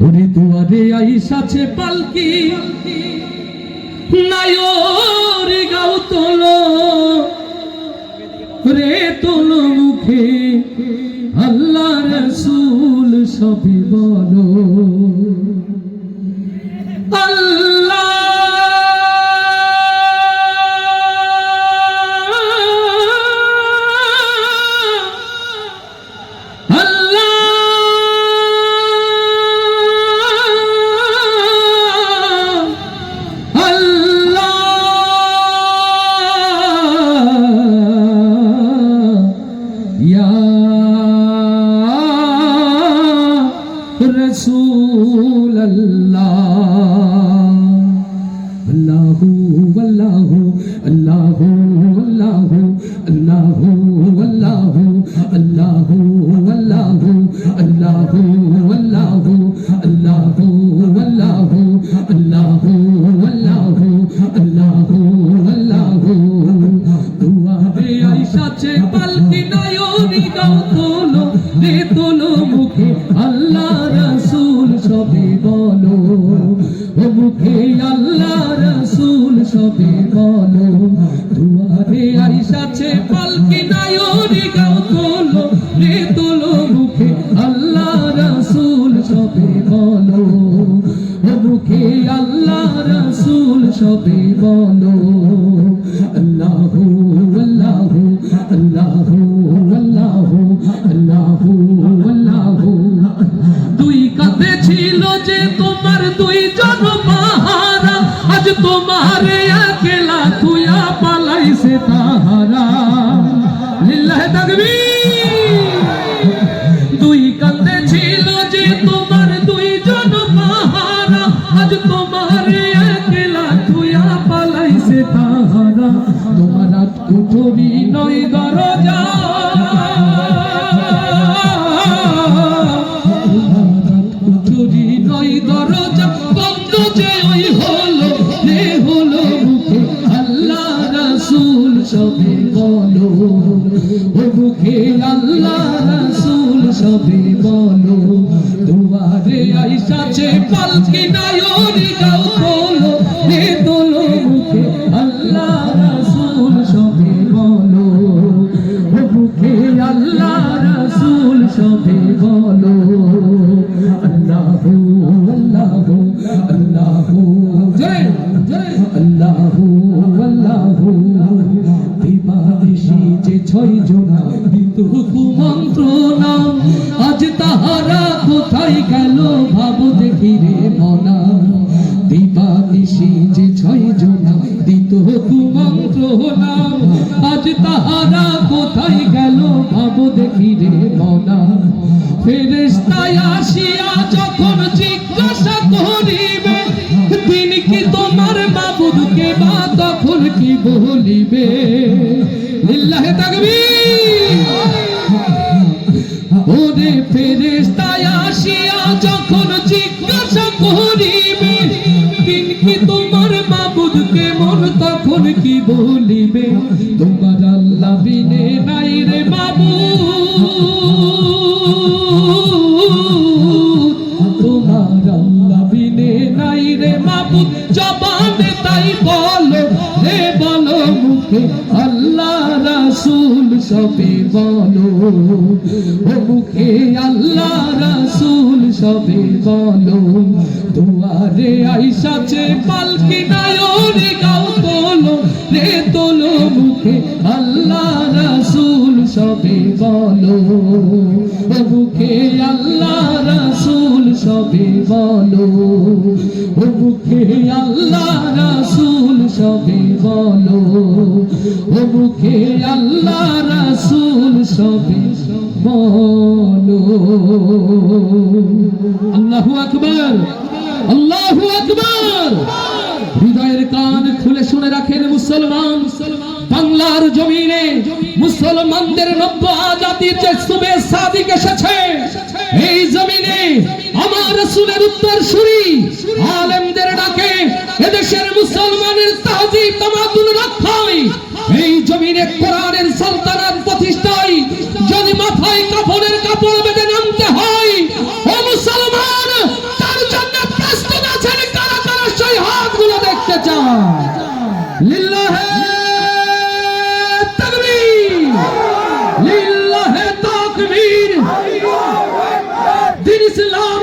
ওরে দুয়ারে আইসাছে পালকি নায়র গাও তোলো রে তোলো মুখে আল্লাহ রাসূল সবে বলো আল্লাহ رسول الله الله والله الله والله الله والله الله والله الله والله الله والله الله والله الله والله দুয়ারে আইসাছে পালকি নায়রি গাও তোলো রে তোলো মুখে আল্লাহ রাসূল সবে বলো ও মুখে আল্লাহ রাসূল সবে বলো দুয়ারে আইসাছে পালকি নায়রি গাও তোলো রে তোলো মুখে আল্লাহ রাসূল সবে বলো ও মুখে আল্লাহ রাসূল সবে বলো আল্লাহু আল্লাহু আল্লাহু আল্লাহু আল্লাহু আল্লাহু দুই কাঁধে ছিল যে তোমার দুইজন পাহারা আজ তোমার একলা তুইয়া পালাইছে তাহারা লিল্লাহি তাকবীর দুই কাঁধে ছিল যে তোমার দুইজন পাহারা আজ তোমার একলা তুইয়া পালাইছে তাহারা তোমার দুটোরই নয় দরজা দুটোরই নয় দরজা বন্ধ যে ওই হলো রে হলো মুখে আল্লাহ রাসূল সবে বলো ও মুখে আল্লাহ রাসূল সবে বলো দুয়ারে আইসাছে পালকি নায়রি গাও তোলো রে তোলো মুখে আল্লাহ রাসূল সবে বলো ও মুখে আল্লাহ রাসূল সবে বলো আল্লাহু আল্লাহু আল্লাহু জয় জয় আল্লাহু আল্লাহু দিবানিশি যে ছয় জোড়া দিত কুমন্ত্রণা আজ তাহারা কোথায় গেল ভাবো দেখি রে মনা দিবানিশি যে ছয় জোড়া দিত কুমন্ত্রণা আজ তাহারা কোথায় গেল ভাবো দেখি রে মনা ফেরেশতা আসিয়া যখন জিজ্ঞাসা করিবে দিন কি তোমার মাবুদকে বা তখন কি বলিবে লিল্লাহি তাকবীর ওরে ফেরেশতা আসিয়া যখন জিজ্ঞাসা করিবে দিন কি তোমার মাবুদকে মন তখন কি বলিবে তোমার আল্লাহ বিনে নাই রে মাবুদ তোমার আল্লাহ বিনে নাই রে মাবুদ জবানে তাই বলো রে বলো মুখে আল্লাহ রাসূল সবে বলো ও মুখে আল্লাহ রাসূল সবে বলো দুয়ারে আইসাছে পালকি নায়রি গাও তোলো রে তোলো মুখে আল্লাহ রাসূল সবে বলো ও মুখে আল্লাহ রাসূল সবে বলো ও মুখে আল্লাহ রাসূল সবে বলো ও মুখে আল্লাহ রাসূল সবে বলো আল্লাহু আকবার আল্লাহু আকবার হৃদয়ের কান খুলে শুনে রাখেন মুসলমান বাংলার জমিনে মুসলমানদের নব্য জাতির যে সুবে সাদিক এসেছে এই জমিনে আমার রাসূলের উত্তরসূরি আলেমদের ডাকে এদেশের মুসলমানের তাহজিব তামাদ্দুন রক্ষায় এই জমিনে কোরআনের সালতানাত প্রতিষ্ঠায় যদি মাথায় কাফনের কাপড় বেঁধে নামতে হয় চায়। লিল্লাহে তাকবীর, লিল্লাহে তাকবীর, দিন ইসলাম